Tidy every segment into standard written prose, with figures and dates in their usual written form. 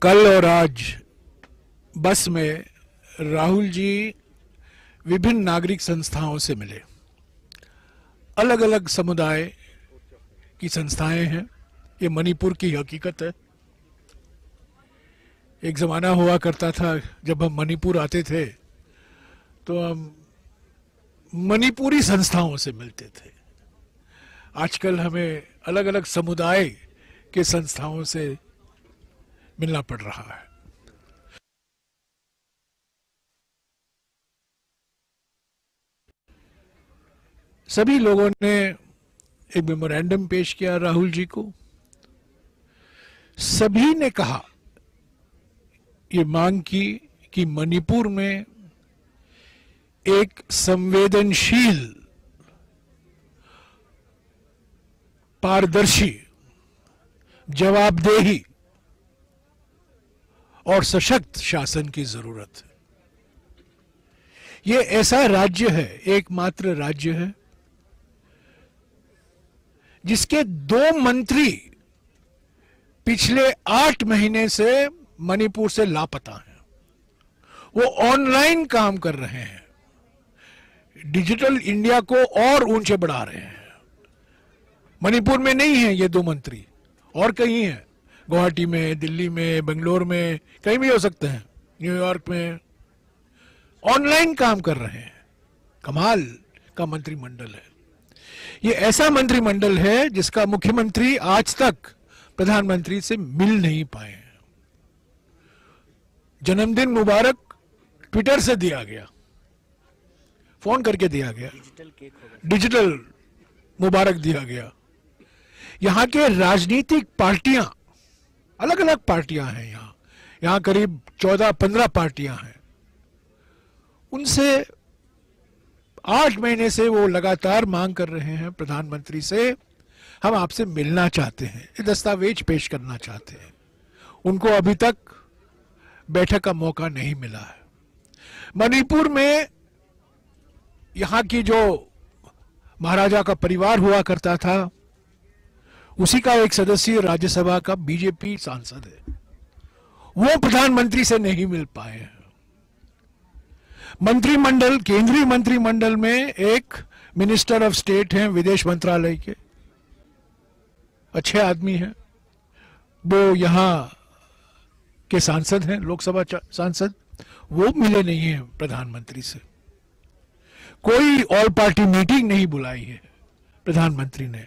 कल और आज बस में राहुल जी विभिन्न नागरिक संस्थाओं से मिले। अलग अलग समुदाय की संस्थाएं हैं। ये मणिपुर की हकीकत है। एक ज़माना हुआ करता था जब हम मणिपुर आते थे तो हम मणिपुरी संस्थाओं से मिलते थे। आजकल हमें अलग अलग समुदाय के संस्थाओं से मिलना पड़ रहा है। सभी लोगों ने एक मेमोरेंडम पेश किया राहुल जी को। सभी ने कहा, ये मांग की कि मणिपुर में एक संवेदनशील, पारदर्शी, जवाबदेही और सशक्त शासन की जरूरत है। ये ऐसा राज्य है, एकमात्र राज्य है जिसके 2 मंत्री पिछले 8 महीने से मणिपुर से लापता हैं। वो ऑनलाइन काम कर रहे हैं, डिजिटल इंडिया को और ऊंचे बढ़ा रहे हैं। मणिपुर में नहीं है ये 2 मंत्री, और कहीं हैं, गुवाहाटी में, दिल्ली में, बेंगलोर में, कहीं भी हो सकते हैं, न्यूयॉर्क में। ऑनलाइन काम कर रहे हैं। कमाल का मंत्रिमंडल है। ये ऐसा मंत्रिमंडल है जिसका मुख्यमंत्री आज तक प्रधानमंत्री से मिल नहीं पाए हैं। जन्मदिन मुबारक ट्विटर से दिया गया, फोन करके दिया गया, डिजिटल मुबारक दिया गया। यहां के राजनीतिक पार्टियां, अलग अलग पार्टियां हैं यहां करीब 14-15 पार्टियां हैं। उनसे 8 महीने से वो लगातार मांग कर रहे हैं प्रधानमंत्री से, हम आपसे मिलना चाहते हैं, ये दस्तावेज पेश करना चाहते हैं। उनको अभी तक बैठक का मौका नहीं मिला है। मणिपुर में यहां की जो महाराजा का परिवार हुआ करता था, उसी का एक सदस्य राज्यसभा का बीजेपी सांसद है। वो प्रधानमंत्री से नहीं मिल पाए हैं। मंत्रिमंडल, केंद्रीय मंत्रिमंडल में एक मिनिस्टर ऑफ स्टेट हैं विदेश मंत्रालय के, अच्छे आदमी हैं, वो यहां के सांसद हैं, लोकसभा सांसद, वो मिले नहीं हैं प्रधानमंत्री से। कोई ऑल पार्टी मीटिंग नहीं बुलाई है प्रधानमंत्री ने।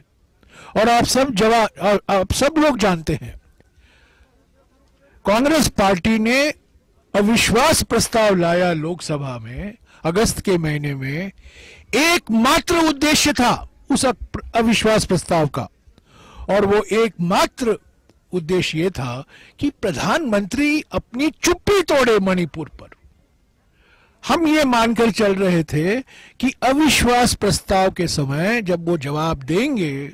और आप सब लोग जानते हैं, कांग्रेस पार्टी ने अविश्वास प्रस्ताव लाया लोकसभा में अगस्त के महीने में। एकमात्र उद्देश्य था उस अविश्वास प्रस्ताव का, और वो एकमात्र उद्देश्य ये था कि प्रधानमंत्री अपनी चुप्पी तोड़े मणिपुर पर। हम ये मानकर चल रहे थे कि अविश्वास प्रस्ताव के समय जब वो जवाब देंगे,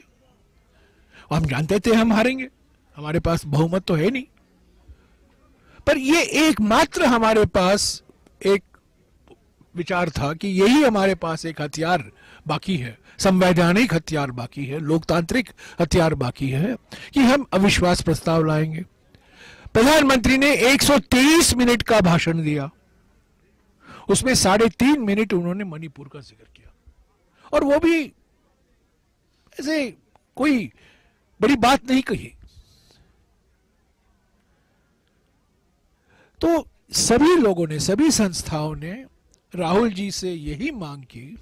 हम जानते थे हम हारेंगे, हमारे पास बहुमत तो है नहीं, पर ये एकमात्र हमारे पास एक विचार था कि यही हमारे पास एक हथियार बाकी है, संवैधानिक हथियार बाकी है, लोकतांत्रिक हथियार बाकी है, कि हम अविश्वास प्रस्ताव लाएंगे। प्रधानमंत्री ने 123 मिनट का भाषण दिया, उसमें 3.5 मिनट उन्होंने मणिपुर का जिक्र किया, और वो भी ऐसे कोई बड़ी बात नहीं कही। तो सभी लोगों ने, सभी संस्थाओं ने राहुल जी से यही मांग की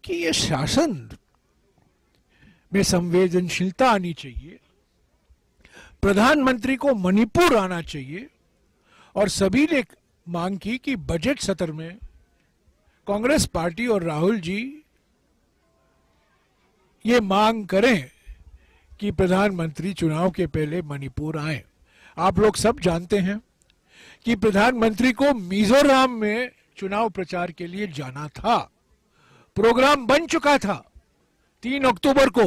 कि ये शासन में संवेदनशीलता आनी चाहिए, प्रधानमंत्री को मणिपुर आना चाहिए, और सभी ने मांग की कि बजट सत्र में कांग्रेस पार्टी और राहुल जी ये मांग करें कि प्रधानमंत्री चुनाव के पहले मणिपुर आए। आप लोग सब जानते हैं कि प्रधानमंत्री को मिजोरम में चुनाव प्रचार के लिए जाना था, प्रोग्राम बन चुका था। 3 अक्टूबर को,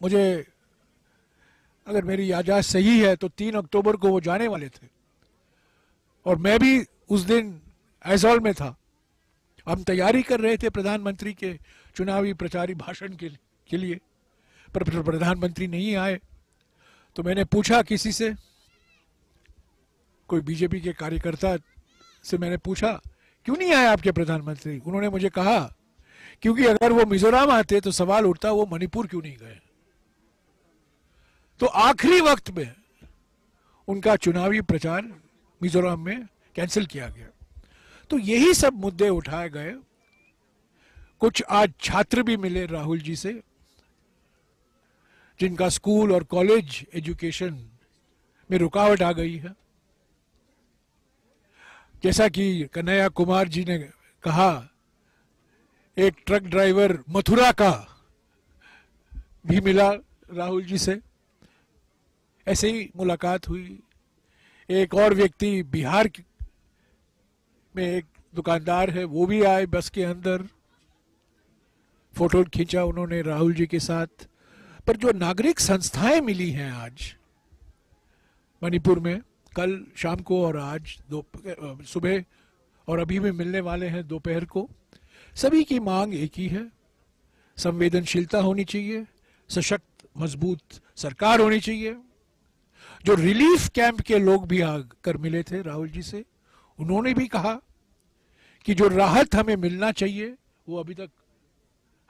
मुझे अगर मेरी याददाश्त सही है तो 3 अक्टूबर को वो जाने वाले थे, और मैं भी उस दिन ऐज़ॉल में था। हम तैयारी कर रहे थे प्रधानमंत्री के चुनावी प्रचारी भाषण के लिए, पर प्रधानमंत्री नहीं आए। तो मैंने पूछा किसी से, कोई बीजेपी के कार्यकर्ता से मैंने पूछा क्यों नहीं आए आपके प्रधानमंत्री। उन्होंने मुझे कहा क्योंकि अगर वो मिजोरम आते तो सवाल उठता वो मणिपुर क्यों नहीं गए। तो आखिरी वक्त में उनका चुनावी प्रचार मिजोरम में कैंसिल किया गया। तो यही सब मुद्दे उठाए गए। कुछ आज छात्र भी मिले राहुल जी से जिनका स्कूल और कॉलेज एजुकेशन में रुकावट आ गई है। जैसा कि कन्हैया कुमार जी ने कहा, एक ट्रक ड्राइवर मथुरा का भी मिला राहुल जी से, ऐसे ही मुलाकात हुई। एक और व्यक्ति बिहार में एक दुकानदार है, वो भी आए बस के अंदर, फोटो खींचा उन्होंने राहुल जी के साथ। पर जो नागरिक संस्थाएं मिली हैं आज मणिपुर में, कल शाम को और आज सुबह और अभी भी मिलने वाले हैं दोपहर को, सभी की मांग एक ही है, संवेदनशीलता होनी चाहिए, सशक्त मजबूत सरकार होनी चाहिए। जो रिलीफ कैंप के लोग भी आकर मिले थे राहुल जी से, उन्होंने भी कहा कि जो राहत हमें मिलना चाहिए वो अभी तक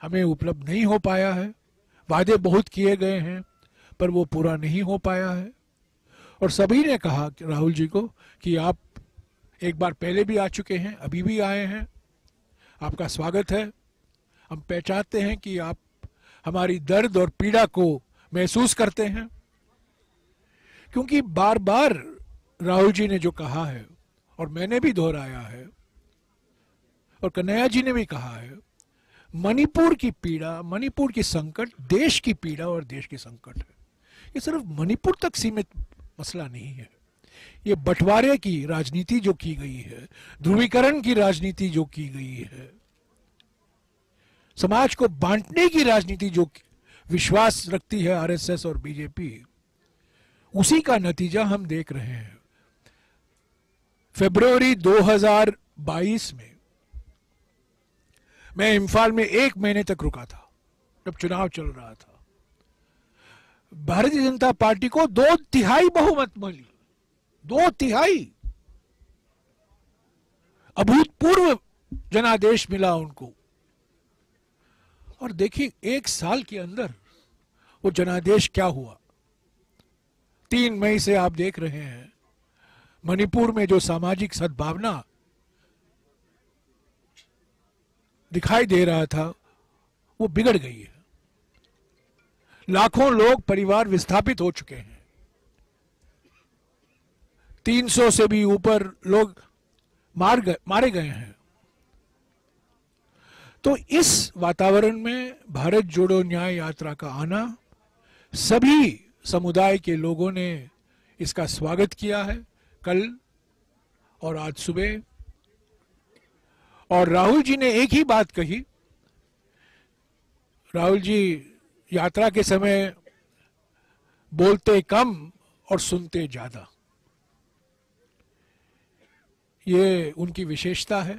हमें उपलब्ध नहीं हो पाया है। वादे बहुत किए गए हैं पर वो पूरा नहीं हो पाया है। और सभी ने कहा कि राहुल जी को कि आप एक बार पहले भी आ चुके हैं, अभी भी आए हैं, आपका स्वागत है। हम पहचानते हैं कि आप हमारी दर्द और पीड़ा को महसूस करते हैं। क्योंकि बार बार राहुल जी ने जो कहा है और मैंने भी दोहराया है और कन्हैया जी ने भी कहा है, मणिपुर की पीड़ा, मणिपुर की संकट देश की पीड़ा और देश की संकट है। ये सिर्फ मणिपुर तक सीमित मसला नहीं है। ये बंटवारे की राजनीति जो की गई है, ध्रुवीकरण की राजनीति जो की गई है, समाज को बांटने की राजनीति जो विश्वास रखती है आरएसएस और बीजेपी, उसी का नतीजा हम देख रहे हैं। फरवरी 2022 में मैं इम्फाल में 1 महीने तक रुका था जब चुनाव चल रहा था। भारतीय जनता पार्टी को 2/3 बहुमत मिली, 2/3 अभूतपूर्व जनादेश मिला उनको। और देखिए 1 साल के अंदर वो जनादेश क्या हुआ। 3 मई से आप देख रहे हैं मणिपुर में जो सामाजिक सद्भावना दिखाई दे रहा था वो बिगड़ गई है। लाखों लोग, परिवार विस्थापित हो चुके हैं। 300 से भी ऊपर लोग मारे गए हैं। तो इस वातावरण में भारत जोड़ो न्याय यात्रा का आना, सभी समुदाय के लोगों ने इसका स्वागत किया है कल और आज सुबह। और राहुल जी ने एक ही बात कही। राहुल जी यात्रा के समय बोलते कम और सुनते ज्यादा, ये उनकी विशेषता है।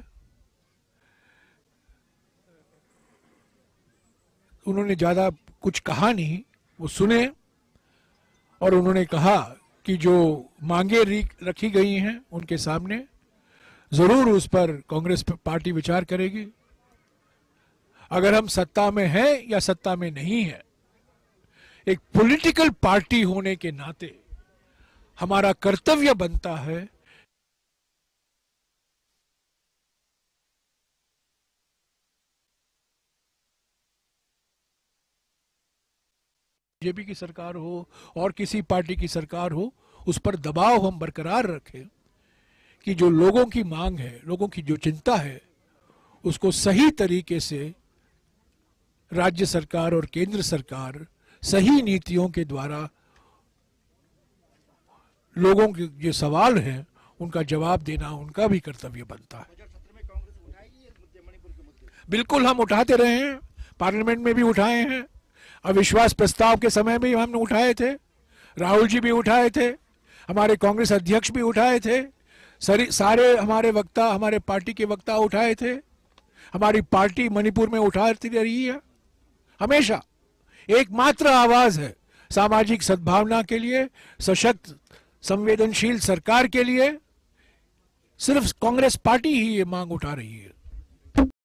उन्होंने ज्यादा कुछ कहा नहीं, वो सुने और उन्होंने कहा कि जो मांगे रखी गई हैं उनके सामने, जरूर उस पर कांग्रेस पार्टी विचार करेगी। अगर हम सत्ता में हैं या सत्ता में नहीं है, एक पॉलिटिकल पार्टी होने के नाते हमारा कर्तव्य बनता है बीजेपी की सरकार हो और किसी पार्टी की सरकार हो, उस पर दबाव हम बरकरार रखें कि जो लोगों की मांग है, लोगों की जो चिंता है, उसको सही तरीके से राज्य सरकार और केंद्र सरकार सही नीतियों के द्वारा लोगों के जो सवाल हैं उनका जवाब देना उनका भी कर्तव्य बनता है। बिल्कुल हम उठाते रहे हैं, पार्लियामेंट में भी उठाए हैं, अविश्वास प्रस्ताव के समय भी हमने उठाए थे, राहुल जी भी उठाए थे, हमारे कांग्रेस अध्यक्ष भी उठाए थे, सारे हमारे वक्ता, हमारे पार्टी के वक्ता उठाए थे। हमारी पार्टी मणिपुर में उठाती रही है, हमेशा एकमात्र आवाज है सामाजिक सद्भावना के लिए, सशक्त संवेदनशील सरकार के लिए सिर्फ कांग्रेस पार्टी ही ये मांग उठा रही है।